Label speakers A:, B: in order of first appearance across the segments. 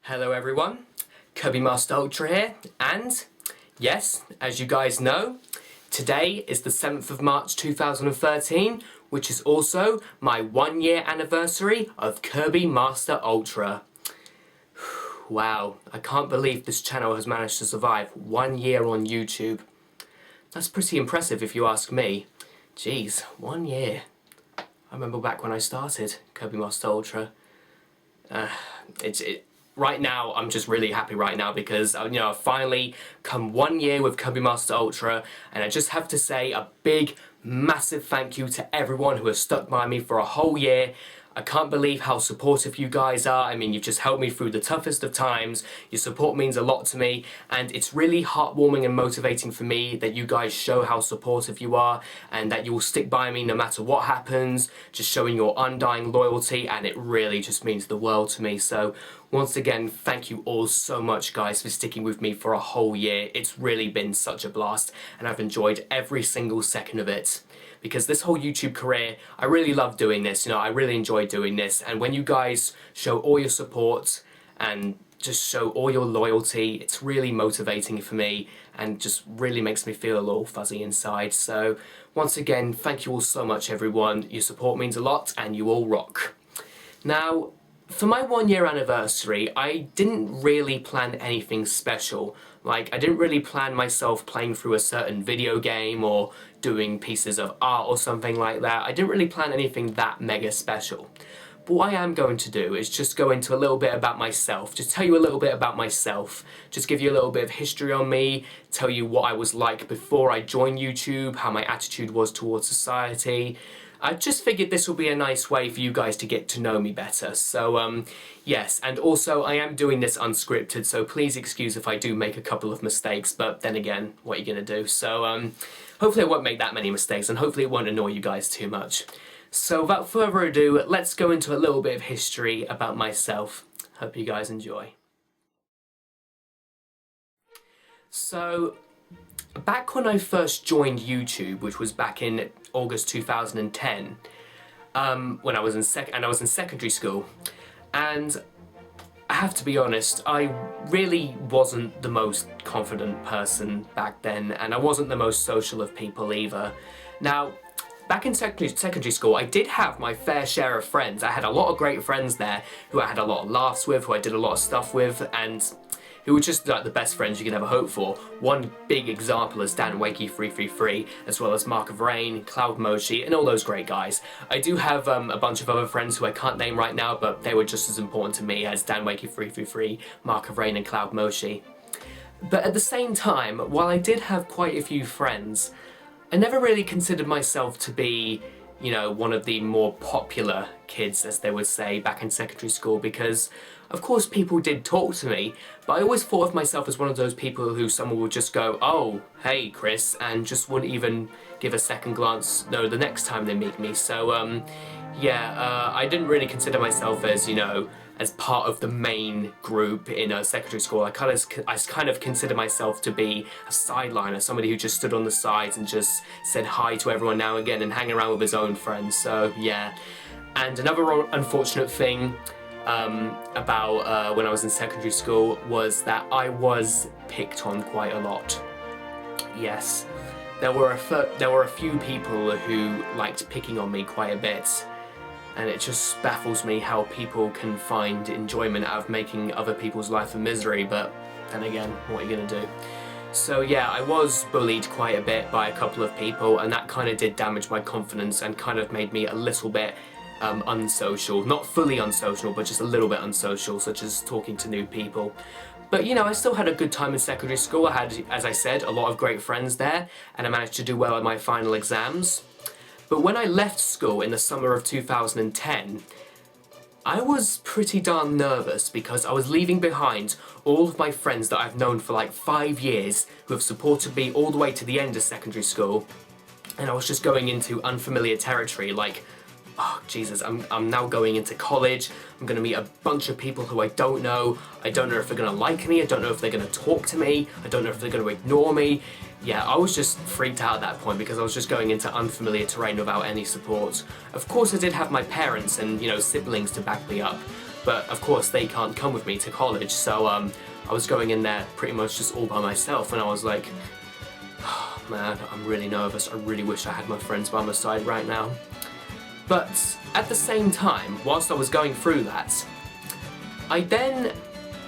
A: Hello everyone, KirbyMasterUltra here, and yes, as you guys know, today is the 7th of March 2013, which is also my 1-year anniversary of KirbyMasterUltra. Wow, I can't believe this channel has managed to survive 1 year on YouTube. That's pretty impressive if you ask me. Jeez, 1 year. I remember back when I started KirbyMasterUltra. Right now, I'm just really happy right now because, I've finally come 1 year with KirbyMasterUltra, and I just have to say a big, massive thank you to everyone who has stuck by me for a whole year. I can't believe how supportive you guys are. I mean, you've just helped me through the toughest of times. Your support means a lot to me, and it's really heartwarming and motivating for me that you guys show how supportive you are and that you will stick by me no matter what happens, just showing your undying loyalty, and it really just means the world to me. So once again, thank you all so much, guys, for sticking with me for a whole year. It's really been such a blast, and I've enjoyed every single second of it. Because this whole YouTube career, I really love doing this, I really enjoy doing this, and when you guys show all your support and just show all your loyalty, it's really motivating for me and just really makes me feel a little fuzzy inside. So once again, thank you all so much, everyone. Your support means a lot and you all rock. Now, for my 1 year anniversary, I didn't really plan anything special. Like, I didn't really plan myself playing through a certain video game or doing pieces of art or something like that. I didn't really plan anything that mega special. But what I am going to do is just go into a little bit about myself, just tell you a little bit about myself, just give you a little bit of history on me, tell you what I was like before I joined YouTube, how my attitude was towards society. I just figured this would be a nice way for you guys to get to know me better. So, yes, and also I am doing this unscripted, so please excuse if I do make a couple of mistakes, but then again, what are you gonna do? So, hopefully I won't make that many mistakes, and hopefully it won't annoy you guys too much. So, without further ado, let's go into a little bit of history about myself. Hope you guys enjoy. So, back when I first joined YouTube, which was back in August 2010, when I was in secondary school, and I have to be honest, I really wasn't the most confident person back then, and I wasn't the most social of people either. Now, back in secondary school, I did have my fair share of friends. I had a lot of great friends there who I had a lot of laughs with, who I did a lot of stuff with, and who were just like the best friends you could ever hope for. One big example is Dan Wakey333, as well as Mark of Rain, Cloud Mochi, and all those great guys. I do have a bunch of other friends who I can't name right now, but they were just as important to me as Dan Wakey333, Mark of Rain, and Cloud Mochi. But at the same time, while I did have quite a few friends, I never really considered myself to be, one of the more popular kids, as they would say, back in secondary school, because of course people did talk to me, but I always thought of myself as one of those people who someone would just go, "Oh, hey Chris," and just wouldn't even give a second glance the next time they meet me. So I didn't really consider myself as, as part of the main group in secondary school. I kind of consider myself to be a sideliner, somebody who just stood on the sides and just said hi to everyone now and again and hang around with his own friends. So yeah. And another unfortunate thing about when I was in secondary school was that I was picked on quite a lot. Yes, there were a few people who liked picking on me quite a bit, and it just baffles me how people can find enjoyment out of making other people's life a misery, but then again, what are you gonna do? So yeah, I was bullied quite a bit by a couple of people, and that kind of did damage my confidence and kind of made me a little bit unsocial. Not fully unsocial, but just a little bit unsocial, such as talking to new people. But I still had a good time in secondary school. I had, as I said, a lot of great friends there, and I managed to do well in my final exams. But when I left school in the summer of 2010, I was pretty darn nervous because I was leaving behind all of my friends that I've known for like 5 years, who have supported me all the way to the end of secondary school, and I was just going into unfamiliar territory, like, oh Jesus, I'm now going into college, I'm going to meet a bunch of people who I don't know if they're going to like me, I don't know if they're going to talk to me, I don't know if they're going to ignore me. Yeah, I was just freaked out at that point because I was just going into unfamiliar terrain without any support. Of course I did have my parents and, siblings to back me up, but of course they can't come with me to college, so I was going in there pretty much just all by myself, and I was like, oh, man, I'm really nervous. I really wish I had my friends by my side right now. But at the same time, whilst I was going through that, I then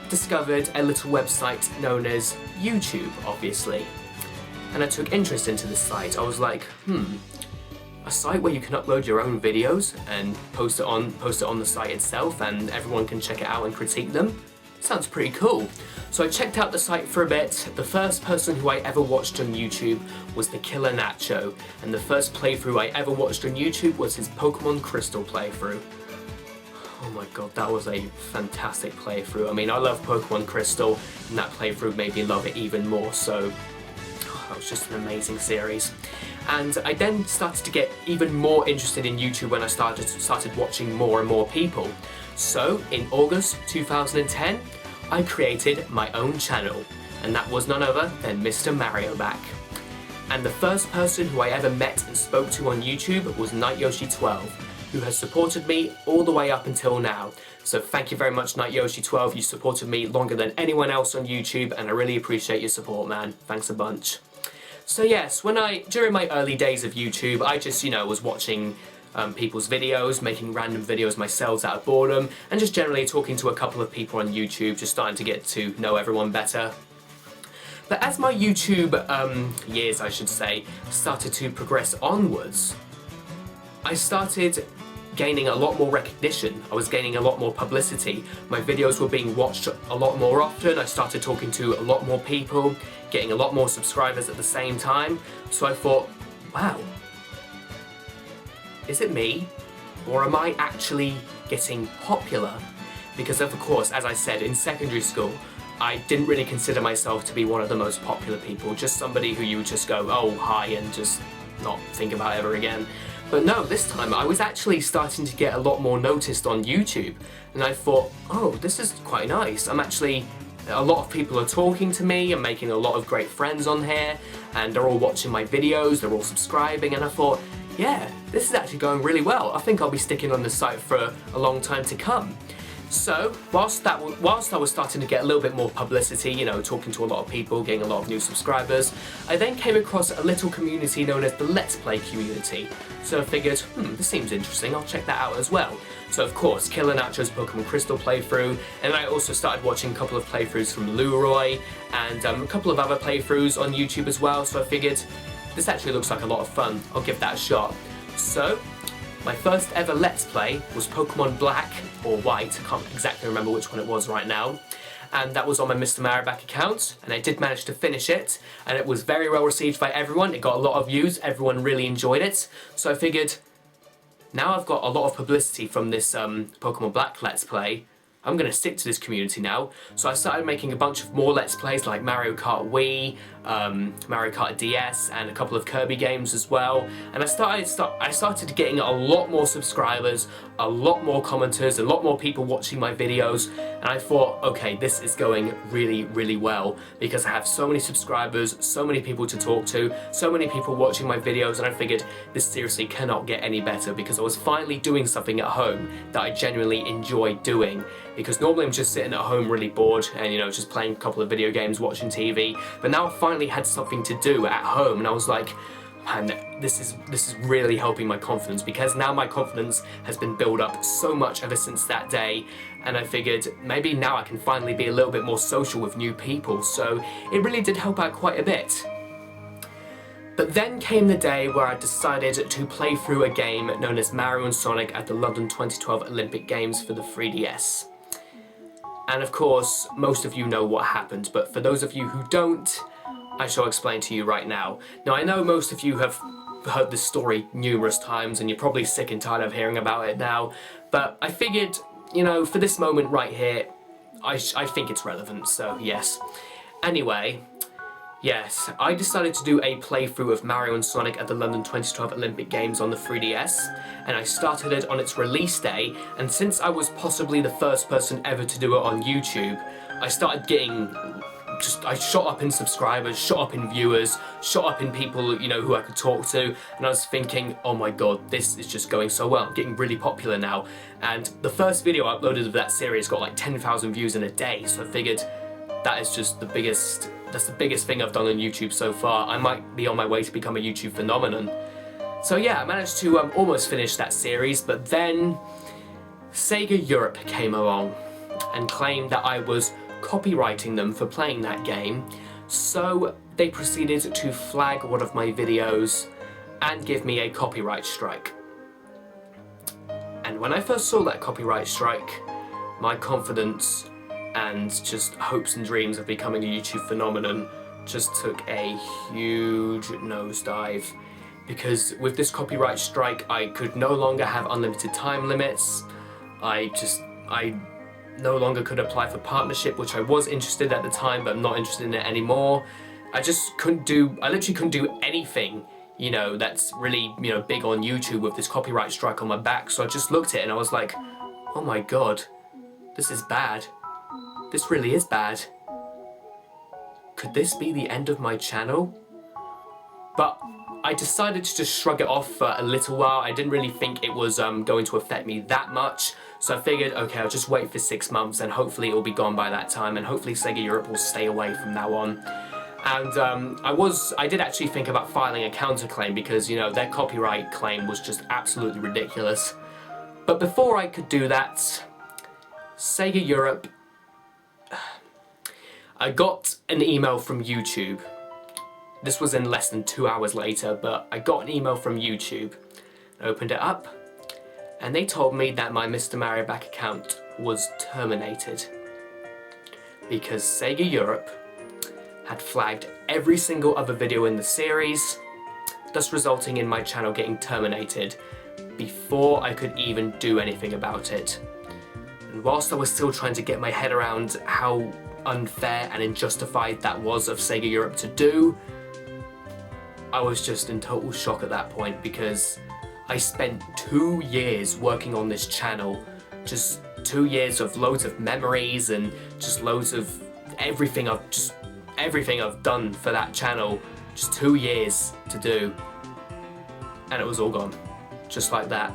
A: discovered a little website known as YouTube, obviously. And I took interest into this site. I was like, a site where you can upload your own videos and post it on the site itself, and everyone can check it out and critique them? Sounds pretty cool. So I checked out the site for a bit. The first person who I ever watched on YouTube was the Killer Nacho, and the first playthrough I ever watched on YouTube was his Pokemon Crystal playthrough. Oh my god, that was a fantastic playthrough. I mean, I love Pokemon Crystal, and that playthrough made me love it even more, so that was just an amazing series. And I then started to get even more interested in YouTube when I started watching more and more people. So, in August 2010, I created my own channel, and that was none other than Mr. Mario Back. And the first person who I ever met and spoke to on YouTube was NightYoshi12, who has supported me all the way up until now. So thank you very much, NightYoshi12, you supported me longer than anyone else on YouTube, and I really appreciate your support, man. Thanks a bunch. So yes, during my early days of YouTube, I just, was watching people's videos, making random videos myself out of boredom, and just generally talking to a couple of people on YouTube, just starting to get to know everyone better. But as my YouTube years, I should say, started to progress onwards, I started gaining a lot more recognition. I was gaining a lot more publicity. My videos were being watched a lot more often. I started talking to a lot more people, getting a lot more subscribers at the same time. So I thought, wow, is it me? Or am I actually getting popular? Because of course, as I said, in secondary school, I didn't really consider myself to be one of the most popular people, just somebody who you would just go, oh, hi, and just not think about ever again. But no, this time I was actually starting to get a lot more noticed on YouTube, and I thought, oh, this is quite nice. A lot of people are talking to me, I'm making a lot of great friends on here, and they're all watching my videos, they're all subscribing, and I thought, yeah, this is actually going really well. I think I'll be sticking on this site for a long time to come. So, whilst I was starting to get a little bit more publicity, talking to a lot of people, getting a lot of new subscribers, I then came across a little community known as the Let's Play community. So I figured, this seems interesting, I'll check that out as well. So of course, Killer Nacho's Pokemon Crystal playthrough, and I also started watching a couple of playthroughs from Leroy, and a couple of other playthroughs on YouTube as well, so I figured, this actually looks like a lot of fun, I'll give that a shot. So, my first ever Let's Play was Pokemon Black or White, I can't exactly remember which one it was right now, and that was on my Mr. Mario Back account, and I did manage to finish it, and it was very well received by everyone. It got a lot of views, everyone really enjoyed it, so I figured, now I've got a lot of publicity from this Pokemon Black Let's Play, I'm going to stick to this community now. So I started making a bunch of more Let's Plays like Mario Kart Wii, Mario Kart DS, and a couple of Kirby games as well. And I started getting a lot more subscribers, a lot more commenters, a lot more people watching my videos. And I thought, okay, this is going really, really well because I have so many subscribers, so many people to talk to, so many people watching my videos, and I figured this seriously cannot get any better because I was finally doing something at home that I genuinely enjoyed doing. Because normally I'm just sitting at home really bored and just playing a couple of video games, watching TV, but now I finally had something to do at home, and I was like, man, this is really helping my confidence, because now my confidence has been built up so much ever since that day, and I figured maybe now I can finally be a little bit more social with new people, so it really did help out quite a bit. But then came the day where I decided to play through a game known as Mario and Sonic at the London 2012 Olympic Games for the 3DS. And of course, most of you know what happened, but for those of you who don't, I shall explain to you right now. Now, I know most of you have heard this story numerous times, and you're probably sick and tired of hearing about it now, but I figured, for this moment right here, I think it's relevant, so yes. Anyway, yes, I decided to do a playthrough of Mario and Sonic at the London 2012 Olympic Games on the 3DS, and I started it on its release day, and since I was possibly the first person ever to do it on YouTube, I started getting I shot up in subscribers, shot up in viewers, shot up in people, you know, who I could talk to, and I was thinking, oh my god, this is just going so well, I'm getting really popular now. And the first video I uploaded of that series got like 10,000 views in a day, so I figured that is just that's the biggest thing I've done on YouTube so far. I might be on my way to become a YouTube phenomenon. So yeah, I managed to almost finish that series, but then Sega Europe came along and claimed that I was copyrighting them for playing that game, so they proceeded to flag one of my videos and give me a copyright strike. And when I first saw that copyright strike, my confidence and just hopes and dreams of becoming a YouTube phenomenon just took a huge nosedive. Because with this copyright strike, I could no longer have unlimited time limits. I no longer could apply for partnership, which I was interested at the time, but I'm not interested in it anymore. I literally couldn't do anything, you know, that's really, you know, big on YouTube with this copyright strike on my back. So I just looked at it and I was like, oh my god, this is bad. This really is bad. Could this be the end of my channel? But I decided to just shrug it off for a little while. I didn't really think it was going to affect me that much. So I figured, okay, I'll just wait for 6 months and hopefully it'll be gone by that time, and hopefully Sega Europe will stay away from now on. And I did actually think about filing a counterclaim because, you know, their copyright claim was just absolutely ridiculous. But before I could do that, Sega Europe, I got an email from YouTube. This was in less than 2 hours later, but I got an email from YouTube. I opened it up, and they told me that my Mr. Mario Back account was terminated because Sega Europe had flagged every single other video in the series, thus resulting in my channel getting terminated before I could even do anything about it. And whilst I was still trying to get my head around how unfair and unjustified that was of Sega Europe to do, I was just in total shock at that point because I spent 2 years working on this channel, just 2 years of loads of memories and just loads of everything I've done for that channel, just 2 years to do, and it was all gone, just like that.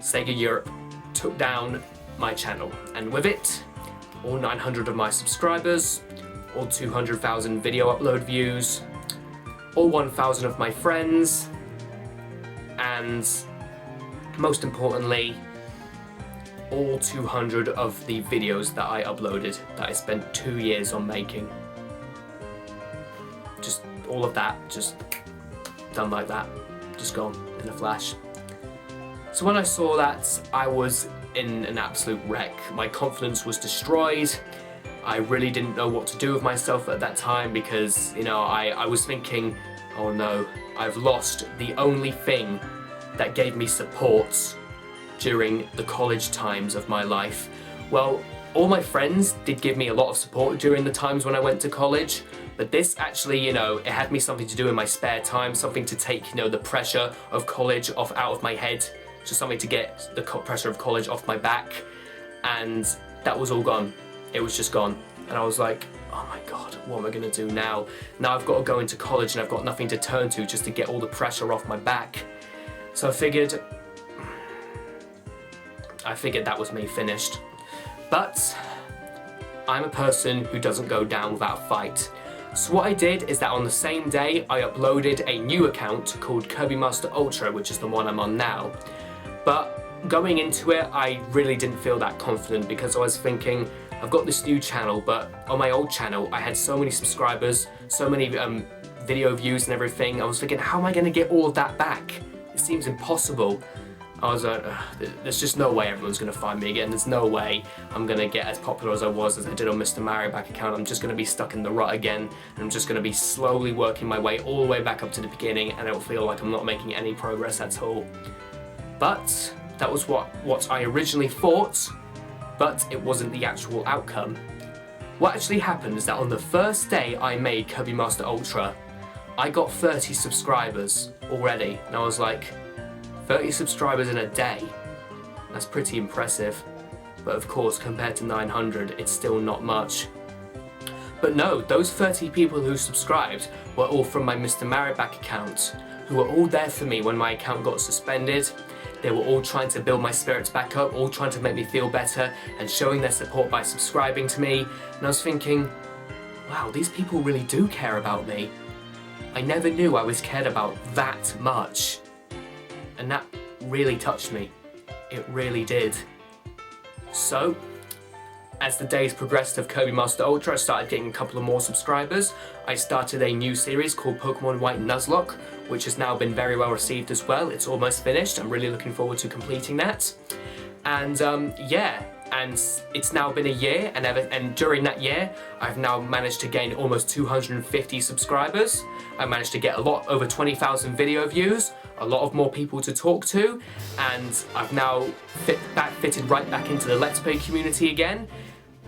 A: Sega Europe took down my channel, and with it, all 900 of my subscribers, all 200,000 video upload views, all 1,000 of my friends, and most importantly, all 200 of the videos that I uploaded that I spent 2 years on making. Just all of that, just done like that, just gone in a flash. So when I saw that, I was in an absolute wreck. My confidence was destroyed. I really didn't know what to do with myself at that time because, you know, I was thinking, oh no, I've lost the only thing that gave me support during the college times of my life. Well, all my friends did give me a lot of support during the times when I went to college, but this actually, you know, it had me something to do in my spare time, something to take, you know, the pressure of college out of my head, just something to get the pressure of college off my back, and that was all gone. It was just gone, and I was like, oh my god, what am I gonna do now? Now I've got to go into college and I've got nothing to turn to just to get all the pressure off my back. So I figured that was me finished. But I'm a person who doesn't go down without a fight. So what I did is that on the same day I uploaded a new account called KirbyMasterUltra, which is the one I'm on now. But going into it, I really didn't feel that confident because I was thinking, I've got this new channel, but on my old channel I had so many subscribers, so many video views and everything. I was thinking, how am I going to get all of that back? It seems impossible. I was like, there's just no way everyone's going to find me again. There's no way I'm going to get as popular as I did on Mr. Mario Back account. I'm just going to be stuck in the rut again, and I'm just going to be slowly working my way all the way back up to the beginning, and it'll feel like I'm not making any progress at all. But that was what I originally thought, but it wasn't the actual outcome. What actually happened is that on the first day I made KirbyMasterUltra, I got 30 subscribers already, and I was like, 30 subscribers in a day, that's pretty impressive, but of course compared to 900 it's still not much. But no, those 30 people who subscribed were all from my Mr. Marriback account, who were all there for me when my account got suspended. They were all trying to build my spirits back up, all trying to make me feel better and showing their support by subscribing to me. And I was thinking, wow, these people really do care about me. I never knew I was cared about that much. And that really touched me. It really did. So, as the days progressed of KirbyMasterUltra, I started getting a couple of more subscribers. I started a new series called Pokemon White Nuzlocke, which has now been very well received as well. It's almost finished. I'm really looking forward to completing that. And yeah, and it's now been a year, and during that year, I've now managed to gain almost 250 subscribers. I managed to get over 20,000 video views, a lot of more people to talk to, and I've now fitted right back into the Let's Play community again.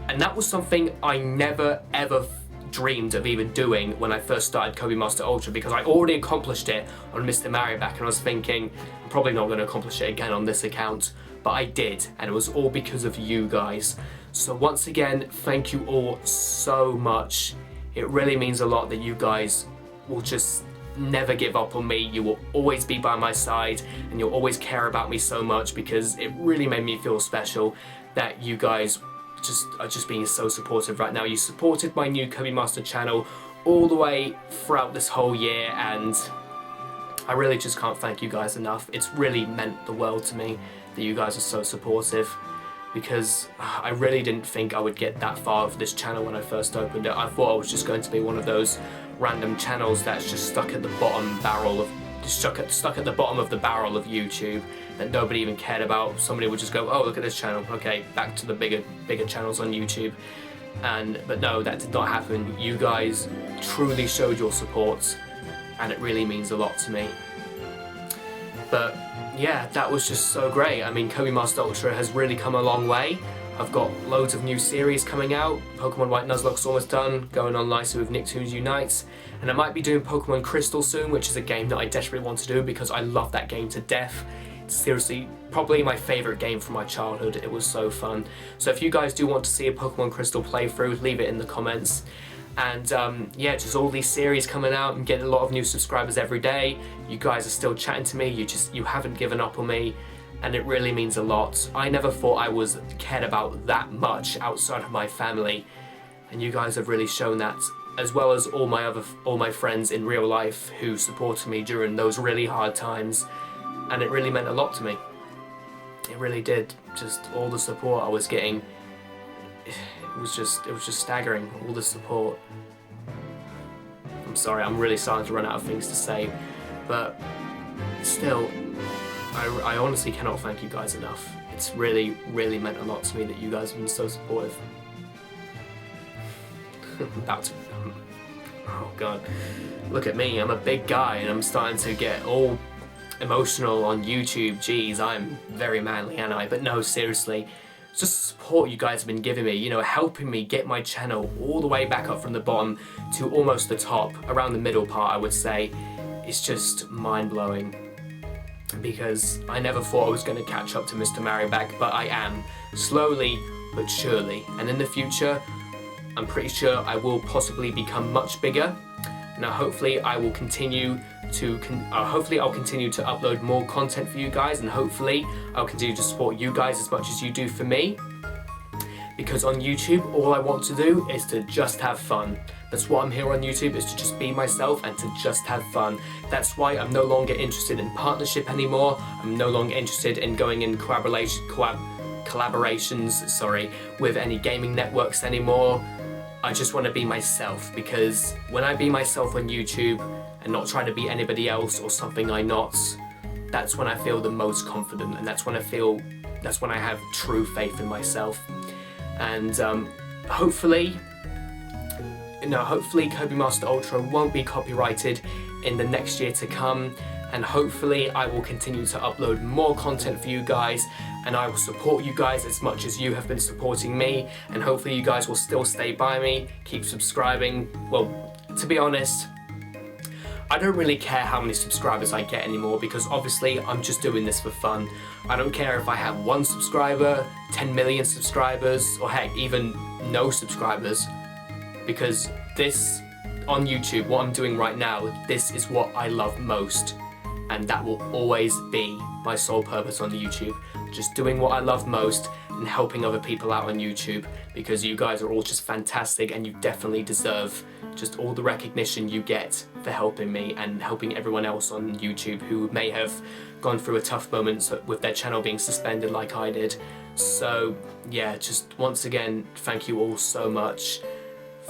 A: And that was something I never ever dreamed of even doing when I first started KirbyMasterUltra, because I already accomplished it on Mr. Marriback, and I was thinking, I'm probably not going to accomplish it again on this account, but I did, and it was all because of you guys. So once again, thank you all so much. It really means a lot that you guys will just never give up on me. You will always be by my side, and you'll always care about me so much, because it really made me feel special that you guys are just being so supportive right now. You supported my new Kirby Master channel all the way throughout this whole year, and I really just can't thank you guys enough. It's really meant the world to me that you guys are so supportive, because I really didn't think I would get that far with this channel when I first opened it. I thought I was just going to be one of those random channels that's just stuck at the bottom stuck at the bottom of the barrel of YouTube that nobody even cared about. Somebody would just go, oh, look at this channel, okay, back to the bigger channels on YouTube. But no, that did not happen. You guys truly showed your support, and it really means a lot to me. But yeah, that was just so great. I mean, KirbyMasterUltra has really come a long way. I've got loads of new series coming out. Pokemon White Nuzlocke's almost done, going on nicely with Nicktoons Unites. And I might be doing Pokemon Crystal soon, which is a game that I desperately want to do because I love that game to death. It's seriously probably my favourite game from my childhood. It was so fun. So if you guys do want to see a Pokemon Crystal playthrough, leave it in the comments. And yeah, just all these series coming out and getting a lot of new subscribers every day. You guys are still chatting to me. You haven't given up on me. And it really means a lot. I never thought I was cared about that much outside of my family, and you guys have really shown that, as well as all my friends in real life who supported me during those really hard times, and it really meant a lot to me. It really did. Just all the support I was getting, it was just staggering, all the support. I'm sorry, I'm really starting to run out of things to say, but still, I honestly cannot thank you guys enough. It's really, really meant a lot to me that you guys have been so supportive. Oh god, look at me, I'm a big guy and I'm starting to get all emotional on YouTube. Jeez, I'm very manly, aren't I? But no, seriously, just the support you guys have been giving me, you know, helping me get my channel all the way back up from the bottom to almost the top, around the middle part I would say, it's just mind-blowing. Because I never thought I was going to catch up to Mr. Marriback, but I am, slowly but surely. And in the future, I'm pretty sure I will possibly become much bigger. Now, hopefully, I will continue to I'll continue to upload more content for you guys, and hopefully, I'll continue to support you guys as much as you do for me. Because on YouTube, all I want to do is to just have fun. That's what I'm here on YouTube, is to just be myself and to just have fun. That's why I'm no longer interested in partnership anymore. I'm no longer interested in going in collaborations with any gaming networks anymore. I just want to be myself, because when I be myself on YouTube and not try to be anybody else or something I'm not, that's when I feel the most confident, and that's when I have true faith in myself. And hopefully KirbyMasterUltra won't be copyrighted in the next year to come, and hopefully I will continue to upload more content for you guys, and I will support you guys as much as you have been supporting me, and hopefully you guys will still stay by me, keep subscribing. Well, to be honest, I don't really care how many subscribers I get anymore, because obviously I'm just doing this for fun. I don't care if I have 1 subscriber, 10 million subscribers, or heck, even no subscribers. because this, on YouTube, what I'm doing right now, this is what I love most, and that will always be my sole purpose on the YouTube. Just doing what I love most and helping other people out on YouTube, because you guys are all just fantastic and you definitely deserve just all the recognition you get for helping me and helping everyone else on YouTube who may have gone through a tough moment with their channel being suspended like I did. So yeah, just once again, thank you all so much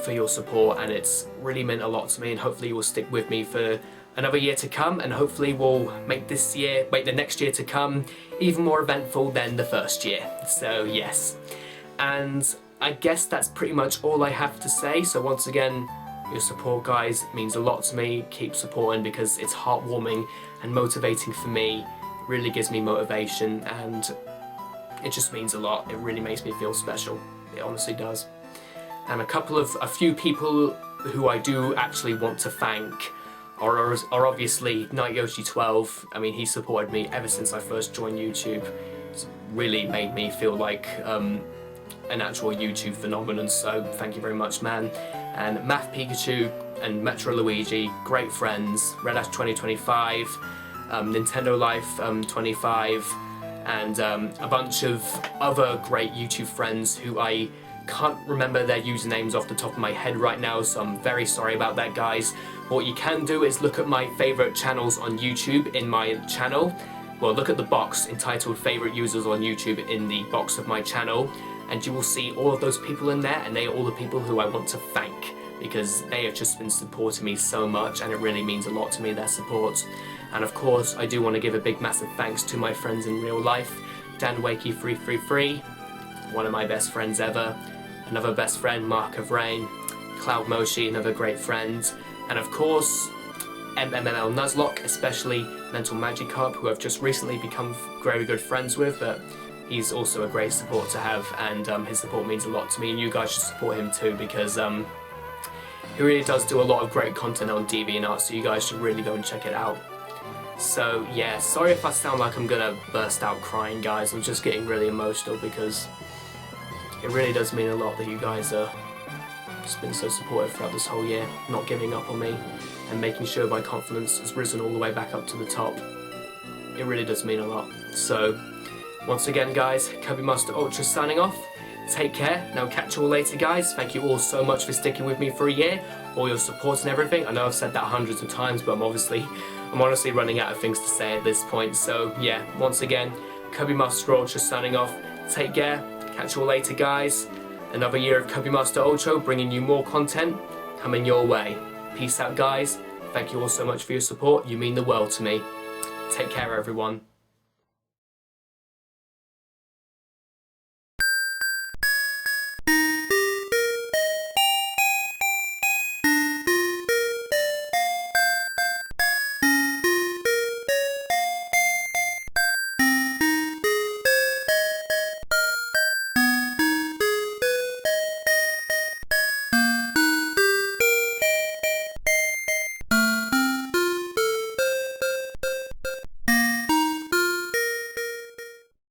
A: for your support, and it's really meant a lot to me, and hopefully you will stick with me for another year to come, and hopefully we'll make the next year to come even more eventful than the first year. So yes, and I guess that's pretty much all I have to say. So once again, your support, guys, means a lot to me. Keep supporting, because it's heartwarming and motivating for me. It really gives me motivation, and it just means a lot. It really makes me feel special. It honestly does. And a few people who I do actually want to thank are obviously NightYoshi12. I mean, he supported me ever since I first joined YouTube. It's really made me feel like an actual YouTube phenomenon, so thank you very much, man. And Math Pikachu and Metro Luigi, great friends. Red Ash 2025, Nintendo Life 25, and a bunch of other great YouTube friends who I can't remember their usernames off the top of my head right now, so I'm very sorry about that, guys. What you can do is look at my favourite channels on YouTube in my channel. Well, look at the box entitled Favourite Users on YouTube in the box of my channel, and you will see all of those people in there, and they are all the people who I want to thank, because they have just been supporting me so much, and it really means a lot to me, their support. And of course, I do want to give a big massive thanks to my friends in real life. Dan Wakey333, one of my best friends ever. Another best friend, Mark of Rain. Cloud Moshi, another great friend. And of course, MML Nuzlocke, especially Mental Magikarp, who I've just recently become very good friends with, but he's also a great support to have, and his support means a lot to me, and you guys should support him too, because he really does do a lot of great content on DeviantArt, so you guys should really go and check it out. So yeah, sorry if I sound like I'm gonna burst out crying, guys. I'm just getting really emotional, because it really does mean a lot that you guys are just been so supportive throughout this whole year, not giving up on me, and making sure my confidence has risen all the way back up to the top. It really does mean a lot. So once again, guys, KirbyMasterUltra signing off. Take care, and I'll catch you all later, guys. Thank you all so much for sticking with me for a year, all your support and everything. I know I've said that hundreds of times, but I'm honestly running out of things to say at this point. So yeah, once again, KirbyMasterUltra signing off. Take care, catch you all later, guys. Another year of KirbyMasterUltra, bringing you more content coming your way. Peace out, guys. Thank you all so much for your support. You mean the world to me. Take care, everyone.